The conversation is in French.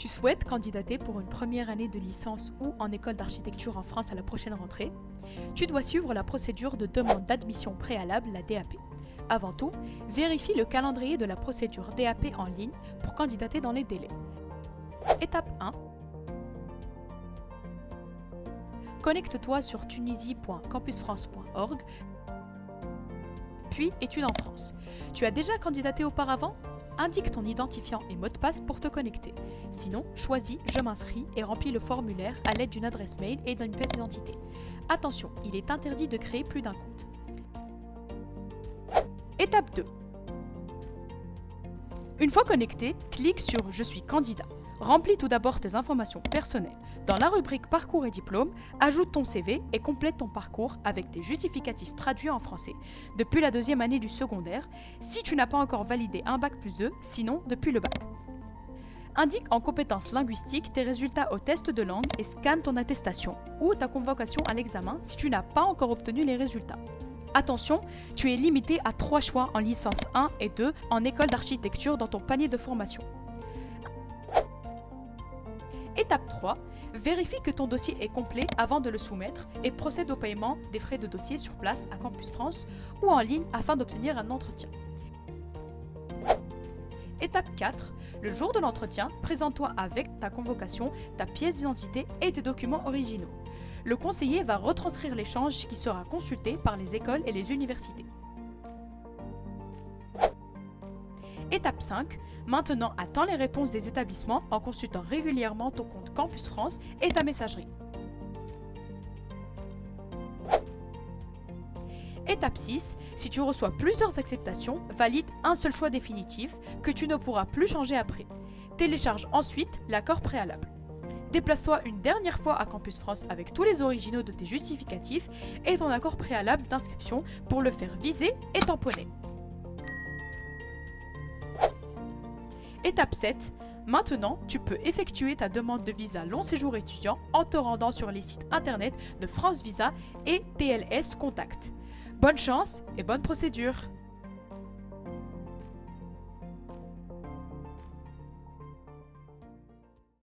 Tu souhaites candidater pour une première année de licence ou en école d'architecture en France à la prochaine rentrée? Tu dois suivre la procédure de demande d'admission préalable, la DAP. Avant tout, vérifie le calendrier de la procédure DAP en ligne pour candidater dans les délais. Étape 1. Connecte-toi sur tunisie.campusfrance.org, puis Études en France. Tu as déjà candidaté auparavant? Indique ton identifiant et mot de passe pour te connecter. Sinon, choisis Je m'inscris et remplis le formulaire à l'aide d'une adresse mail et d'une pièce d'identité. Attention, il est interdit de créer plus d'un compte. Étape 2. Une fois connecté, clique sur Je suis candidat. Remplis tout d'abord tes informations personnelles. Dans la rubrique Parcours et diplômes, ajoute ton CV et complète ton parcours avec tes justificatifs traduits en français depuis la deuxième année du secondaire, si tu n'as pas encore validé un bac+2, sinon depuis le bac. Indique en compétences linguistiques tes résultats au test de langue et scanne ton attestation ou ta convocation à l'examen si tu n'as pas encore obtenu les résultats. Attention, tu es limité à 3 choix en licence 1 et 2 en école d'architecture dans ton panier de formation. Étape 3. Vérifie que ton dossier est complet avant de le soumettre et procède au paiement des frais de dossier sur place à Campus France ou en ligne afin d'obtenir un entretien. Étape 4. Le jour de l'entretien, présente-toi avec ta convocation, ta pièce d'identité et tes documents originaux. Le conseiller va retranscrire l'échange qui sera consulté par les écoles et les universités. Étape 5. Maintenant, attends les réponses des établissements en consultant régulièrement ton compte Campus France et ta messagerie. Étape 6. Si tu reçois plusieurs acceptations, valide un seul choix définitif que tu ne pourras plus changer après. Télécharge ensuite l'accord préalable. Déplace-toi une dernière fois à Campus France avec tous les originaux de tes justificatifs et ton accord préalable d'inscription pour le faire viser et tamponner. Étape 7. Maintenant, tu peux effectuer ta demande de visa long séjour étudiant en te rendant sur les sites internet de France Visa et TLS Contact. Bonne chance et bonne procédure!